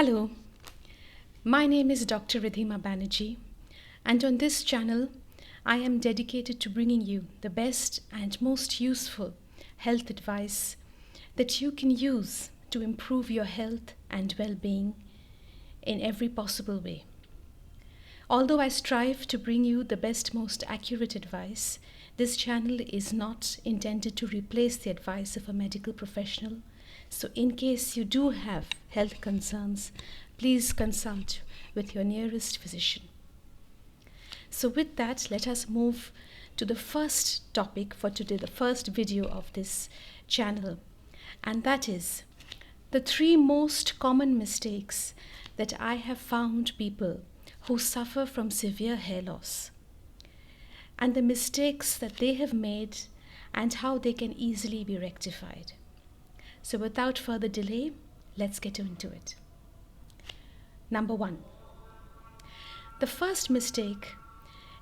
Hello, my name is DrRiddhimaBanerji, and on this channel, I am dedicated to bringing you the best and most useful health advice that you can use to improve your health and well-being in every possible way. Although I strive to bring you the best, most accurate advice, this channel is not intended to replace the advice of a medical professional. So in case you do have health concerns, please consult with your nearest physician. So with that, let us move to the first topic for today, the first video of this channel. And that is the 3 most common mistakes that I have found people who suffer from severe hair loss, and the mistakes that they have made and how they can easily be rectified. So without further delay, let's get into it. Number 1. The first mistake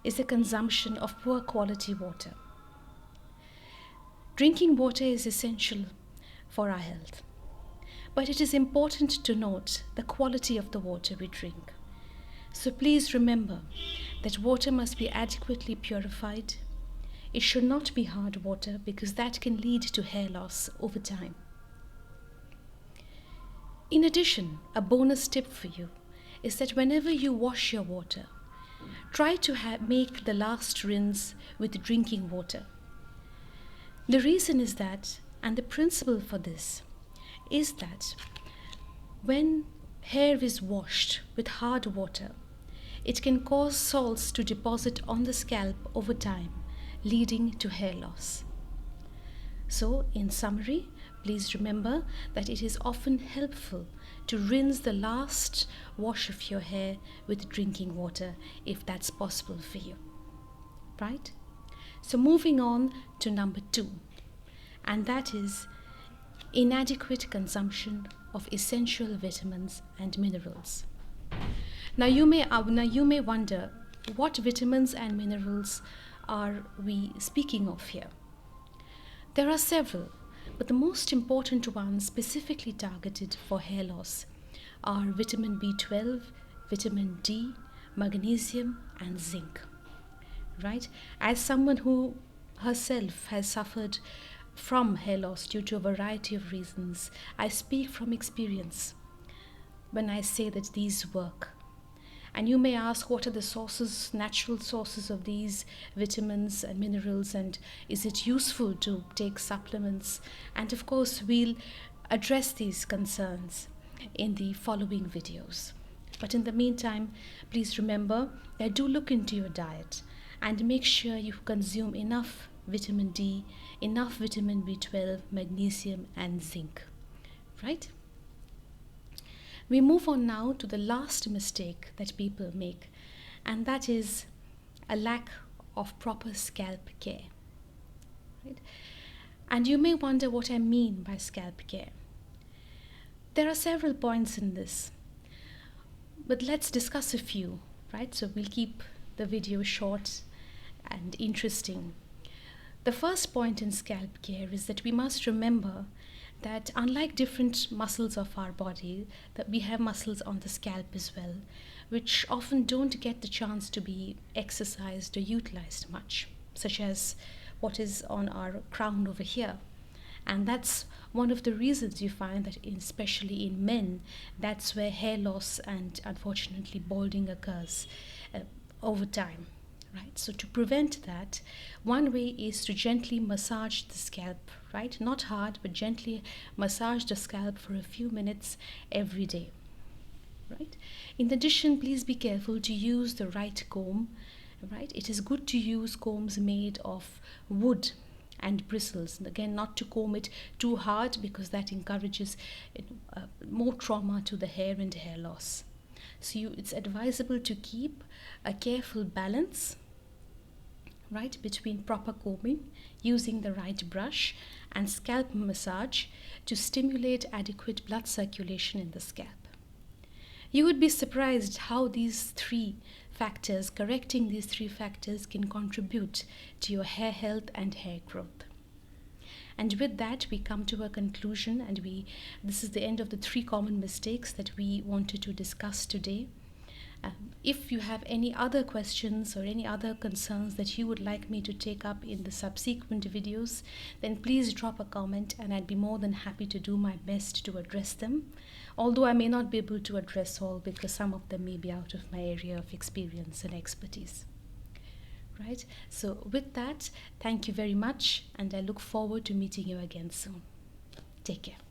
is the consumption of poor quality water. Drinking water is essential for our health, but it is important to note the quality of the water we drink. So please remember that water must be adequately purified. It should not be hard water because that can lead to hair loss over time. In addition, a bonus tip for you is that whenever you wash your water, try to make the last rinse with drinking water. The reason is that, and the principle for this, is that when hair is washed with hard water, it can cause salts to deposit on the scalp over time, leading to hair loss. So, in summary, please remember that it is often helpful to rinse the last wash of your hair with drinking water if that's possible for you. Right? So moving on to number 2, and that is inadequate consumption of essential vitamins and minerals. Now you may wonder, what vitamins and minerals are we speaking of here? There are several, but the most important ones specifically targeted for hair loss are vitamin B12, vitamin D, magnesium, and zinc. Right? As someone who herself has suffered from hair loss due to a variety of reasons, I speak from experience when I say that these work. And you may ask, what are the sources, natural sources of these vitamins and minerals, and is it useful to take supplements? And of course, we'll address these concerns in the following videos. But in the meantime, please remember that do look into your diet and make sure you consume enough vitamin D, enough vitamin B12, magnesium, and zinc. Right? We move on now to the last mistake that people make, and that is a lack of proper scalp care. Right? And you may wonder what I mean by scalp care. There are several points in this, but let's discuss a few, right? So we'll keep the video short and interesting. The first point in scalp care is that we must remember that unlike different muscles of our body, that we have muscles on the scalp as well, which often don't get the chance to be exercised or utilized much, such as what is on our crown over here. And that's one of the reasons you find that especially in men, that's where hair loss and unfortunately balding occurs over time. Right? So to prevent that, one way is to gently massage the scalp, right? Not hard, but gently massage the scalp for a few minutes every day. Right? In addition, please be careful to use the right comb. Right? It is good to use combs made of wood and bristles. And again, not to comb it too hard because that encourages more trauma to the hair and hair loss. So it's advisable to keep a careful balance, right, between proper combing, using the right brush, and scalp massage to stimulate adequate blood circulation in the scalp. You would be surprised how correcting these three factors can contribute to your hair health and hair growth. And with that, we come to a conclusion, and this is the end of the 3 common mistakes that we wanted to discuss today. If you have any other questions or any other concerns that you would like me to take up in the subsequent videos, then please drop a comment and I'd be more than happy to do my best to address them. Although I may not be able to address all because some of them may be out of my area of experience and expertise. Right? So with that, thank you very much, and I look forward to meeting you again soon. Take care.